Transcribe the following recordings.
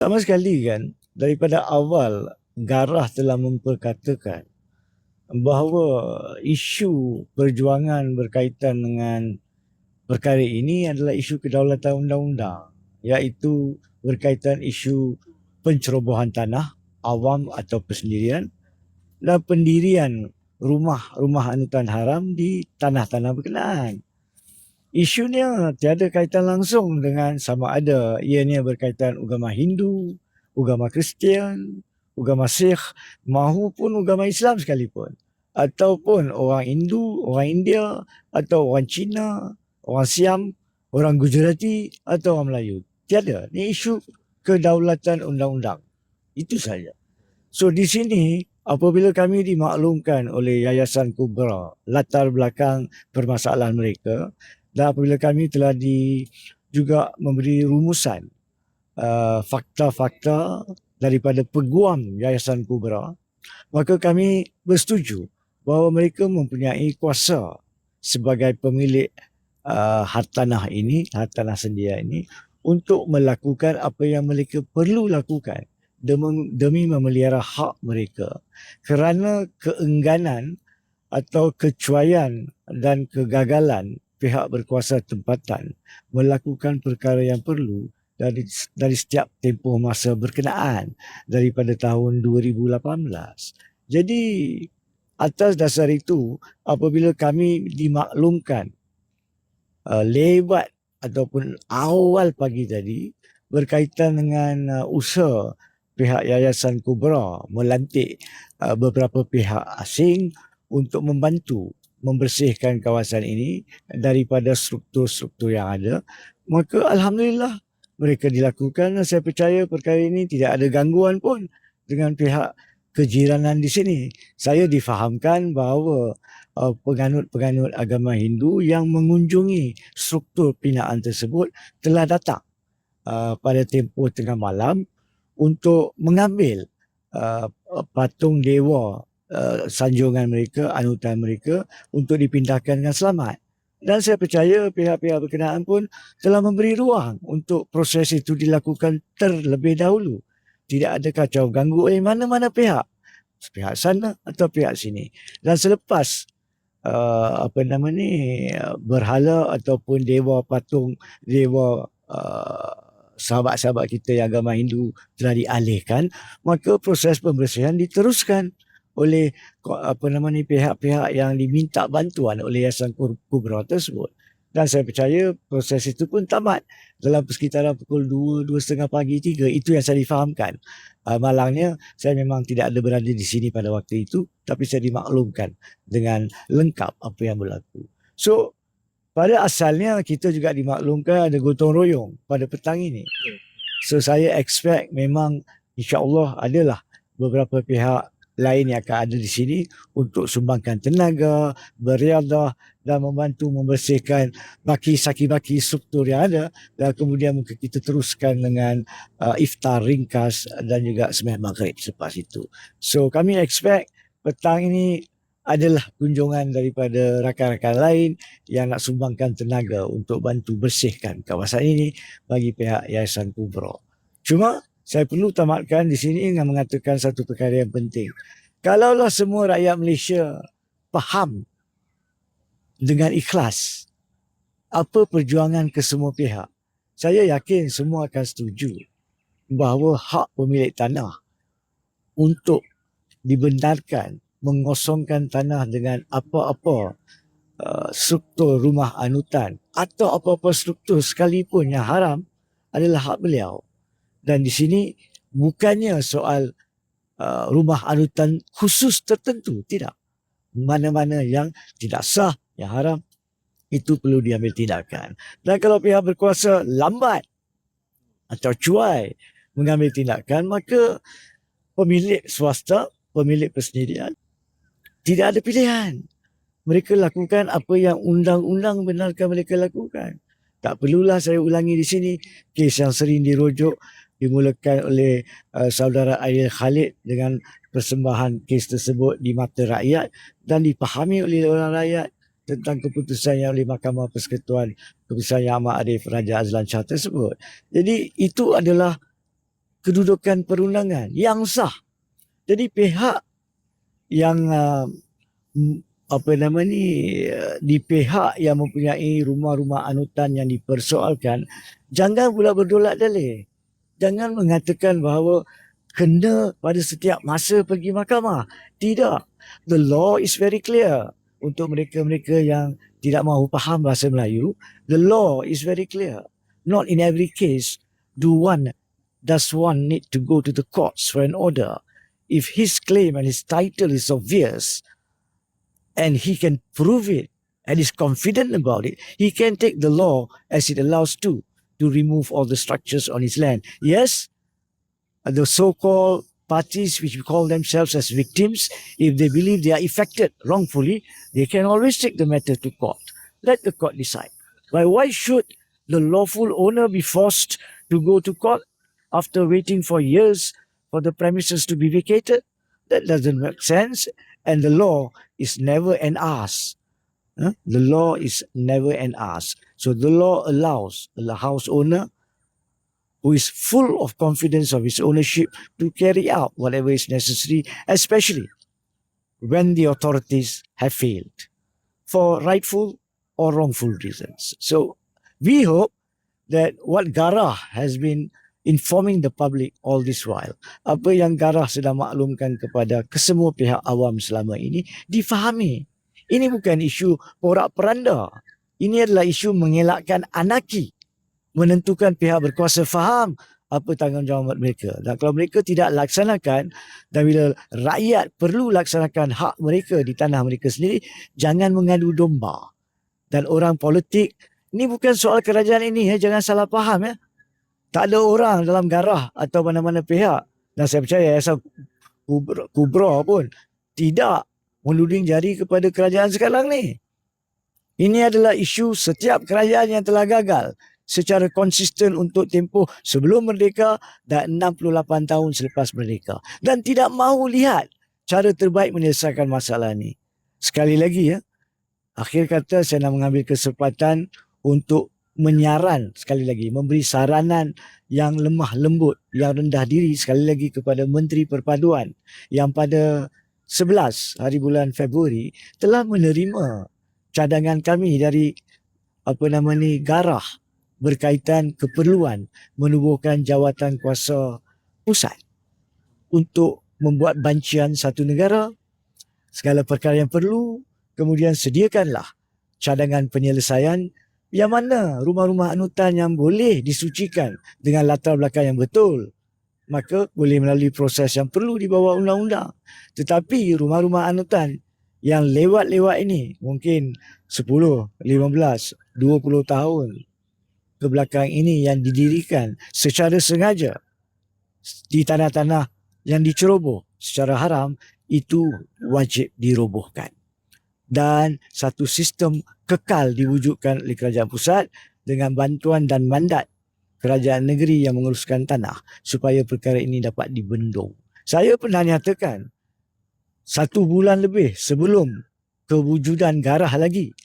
Sama sekali kan, daripada awal Garah telah memperkatakan bahawa isu perjuangan berkaitan dengan perkara ini adalah isu kedaulatan undang-undang, iaitu berkaitan isu pencerobohan tanah awam atau persendirian dan pendirian rumah-rumah anutan haram di tanah-tanah berkenaan. Isunya tiada kaitan langsung dengan sama ada ianya berkaitan agama Hindu, agama Kristian, agama Sikh maupun agama Islam sekalipun. Ataupun orang Hindu, orang India, atau orang Cina, orang Siam, orang Gujarati atau orang Melayu. Tiada. Ini isu kedaulatan undang-undang. Itu saja. So di sini apabila kami dimaklumkan oleh Yayasan Kubra latar belakang permasalahan mereka, dan apabila kami telah juga memberi rumusan fakta-fakta daripada peguam Yayasan Kubra, maka kami bersetuju bahawa mereka mempunyai kuasa sebagai pemilik hartanah ini, hartanah sendia ini, untuk melakukan apa yang mereka perlu lakukan demi memelihara hak mereka, kerana keengganan atau kecuaian dan kegagalan pihak berkuasa tempatan melakukan perkara yang perlu dari setiap tempoh masa berkenaan daripada tahun 2018. Jadi atas dasar itu, apabila kami dimaklumkan lebat ataupun awal pagi tadi berkaitan dengan usaha pihak Yayasan Kubra melantik beberapa pihak asing untuk membantu membersihkan kawasan ini daripada struktur-struktur yang ada, maka Alhamdulillah mereka dilakukan dan saya percaya perkara ini tidak ada gangguan pun dengan pihak kejiranan di sini. Saya difahamkan bahawa penganut-penganut agama Hindu yang mengunjungi struktur binaan tersebut telah datang pada tempoh tengah malam untuk mengambil patung dewa sanjungan mereka, anutan mereka untuk dipindahkan dengan selamat. Dan saya percaya pihak-pihak berkenaan pun telah memberi ruang untuk proses itu dilakukan terlebih dahulu. Tidak ada kacau ganggu oleh mana-mana pihak. Pihak sana atau pihak sini. Dan selepas berhala ataupun dewa patung dewa sahabat-sahabat kita yang agama Hindu telah dialihkan, maka proses pembersihan diteruskan oleh pihak-pihak yang diminta bantuan oleh Yayasan Kubra tersebut. Dan saya percaya proses itu pun tamat dalam persekitaran pukul 2, 2.30 pagi, 3. Itu yang saya difahamkan. Malangnya saya memang tidak ada berada di sini pada waktu itu, tapi saya dimaklumkan dengan lengkap apa yang berlaku. So pada asalnya kita juga dimaklumkan ada gotong royong pada petang ini. So saya expect memang insya-Allah adalah beberapa pihak lain yang akan ada di sini untuk sumbangkan tenaga, beriadah dan membantu membersihkan baki-saki-baki struktur yang ada, dan kemudian mungkin kita teruskan dengan iftar ringkas dan juga sembahyang maghrib selepas itu. So kami expect petang ini adalah kunjungan daripada rakan-rakan lain yang nak sumbangkan tenaga untuk bantu bersihkan kawasan ini bagi pihak Yayasan Kubra. Cuma saya perlu tamatkan di sini dengan mengatakan satu perkara yang penting. Kalaulah semua rakyat Malaysia faham dengan ikhlas apa perjuangan kesemua pihak, saya yakin semua akan setuju bahawa hak pemilik tanah untuk dibenarkan mengosongkan tanah dengan apa-apa struktur rumah anutan atau apa-apa struktur sekalipun yang haram adalah hak beliau. Dan di sini bukannya soal rumah anutan khusus tertentu, tidak. Mana-mana yang tidak sah, yang haram, itu perlu diambil tindakan. Dan kalau pihak berkuasa lambat atau cuai mengambil tindakan, maka pemilik swasta, pemilik persendirian tidak ada pilihan. Mereka lakukan apa yang undang-undang benarkan mereka lakukan. Tak perlulah saya ulangi di sini kes yang sering dirujuk dimulakan oleh saudara Aidil Khalid dengan persembahan kes tersebut di mata rakyat dan dipahami oleh orang rakyat tentang keputusan yang oleh Mahkamah Persekutuan, keputusan Yang Amat Arif Raja Azlan Shah tersebut. Jadi itu adalah kedudukan perundangan yang sah. Jadi pihak yang di pihak yang mempunyai rumah-rumah anutan yang dipersoalkan, jangan pula berdolak dalih. Jangan mengatakan bahawa kena pada setiap masa pergi mahkamah. Tidak. The law is very clear. Untuk mereka-mereka yang tidak mahu faham bahasa Melayu, the law is very clear. Not in every case does one need to go to the courts for an order. If his claim and his title is obvious, and he can prove it, and is confident about it, he can take the law as it allows to remove all the structures on his land. Yes, the so-called parties which call themselves as victims, if they believe they are affected wrongfully, they can always take the matter to court. Let the court decide. But why should the lawful owner be forced to go to court after waiting for years for the premises to be vacated? That doesn't make sense. And the law is never an ask. The law is never an ask. So the law allows the house owner who is full of confidence of his ownership to carry out whatever is necessary, especially when the authorities have failed for rightful or wrongful reasons. So we hope that what Garah has been informing the public all this while, apa yang Garah sedang maklumkan kepada kesemua pihak awam selama ini, difahami. Ini bukan isu porak-peranda. Ini adalah isu mengelakkan anarki. Menentukan pihak berkuasa faham apa tanggungjawab mereka. Dan kalau mereka tidak laksanakan, dan bila rakyat perlu laksanakan hak mereka di tanah mereka sendiri, jangan mengadu domba. Dan orang politik, ini bukan soal kerajaan ini, jangan salah faham. Tak ada orang dalam Garah atau mana-mana pihak, dan saya percaya asal kubra pun tidak menuding jari kepada kerajaan sekarang ni. Ini adalah isu setiap kerajaan yang telah gagal secara konsisten untuk tempoh sebelum merdeka dan 68 tahun selepas merdeka. Dan tidak mahu lihat cara terbaik menyelesaikan masalah ini. Sekali lagi akhir kata saya nak mengambil kesempatan untuk menyaran sekali lagi, memberi saranan yang lemah lembut, yang rendah diri sekali lagi kepada Menteri Perpaduan yang pada 11 hari bulan Februari telah menerima cadangan kami dari Garah berkaitan keperluan menubuhkan jawatan kuasa pusat untuk membuat bancian satu negara, segala perkara yang perlu, kemudian sediakanlah cadangan penyelesaian yang mana rumah-rumah anutan yang boleh disucikan dengan latar belakang yang betul, maka boleh melalui proses yang perlu di bawah undang-undang. Tetapi rumah-rumah anutan yang lewat-lewat ini, mungkin 10, 15, 20 tahun ke belakang ini yang didirikan secara sengaja di tanah-tanah yang diceroboh secara haram, itu wajib dirobohkan. Dan satu sistem kekal diwujudkan oleh kerajaan pusat dengan bantuan dan mandat kerajaan negeri yang menguruskan tanah supaya perkara ini dapat dibendung. Saya pernah nyatakan 1 bulan lebih sebelum kewujudan Garah lagi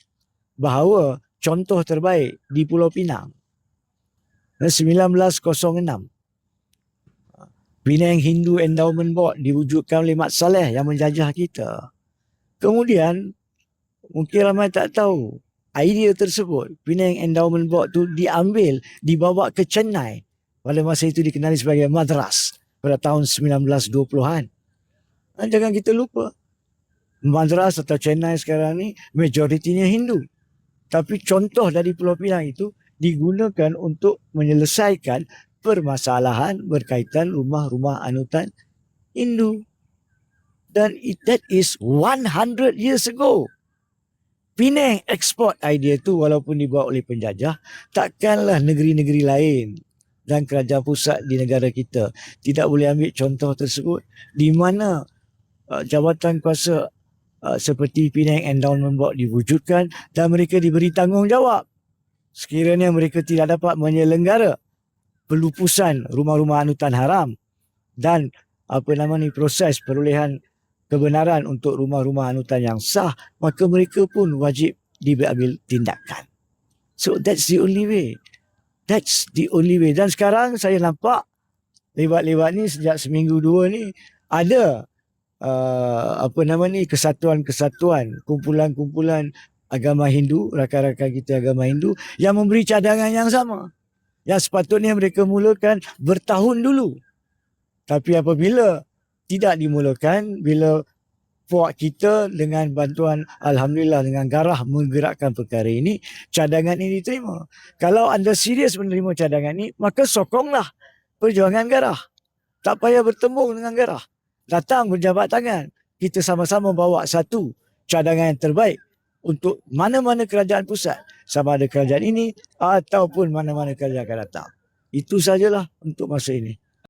bahawa contoh terbaik di Pulau Pinang 1906, Penang Hindu Endowment Board diwujudkan oleh Mat Saleh yang menjajah kita. Kemudian mungkin ramai tak tahu idea tersebut, Penang Endowment Board tu diambil, dibawa ke Chennai. Pada masa itu dikenali sebagai Madras pada tahun 1920-an. Jangan kita lupa, Madras atau Chennai sekarang ni majoritinya Hindu. Tapi contoh dari Pulau Pinang itu digunakan untuk menyelesaikan permasalahan berkaitan rumah-rumah anutan Hindu. Dan that is 100 years ago. Penang export idea tu walaupun dibawa oleh penjajah, takkanlah negeri-negeri lain dan kerajaan pusat di negara kita tidak boleh ambil contoh tersebut, di mana jawatan kuasa seperti Penang Endowment Board diwujudkan dan mereka diberi tanggungjawab sekiranya mereka tidak dapat menyelenggara pelupusan rumah-rumah anutan haram dan proses perolehan kebenaran untuk rumah-rumah anutan yang sah, maka mereka pun wajib diambil tindakan. So that's the only way. That's the only way. Dan sekarang saya nampak lewat-lewat ni sejak seminggu dua ni ada kesatuan-kesatuan, kumpulan-kumpulan agama Hindu, rakan-rakan kita agama Hindu yang memberi cadangan yang sama. Yang sepatutnya mereka mulakan bertahun dulu. Tapi apabila tidak dimulakan, bila puak kita dengan bantuan Alhamdulillah dengan garah menggerakkan perkara ini, cadangan ini diterima. Kalau anda serius menerima cadangan ini, maka sokonglah perjuangan garah. Tak payah bertembung dengan garah. Datang berjabat tangan. Kita sama-sama bawa satu cadangan yang terbaik untuk mana-mana kerajaan pusat. Sama ada kerajaan ini ataupun mana-mana kerajaan akan datang. Itu sajalah untuk masa ini.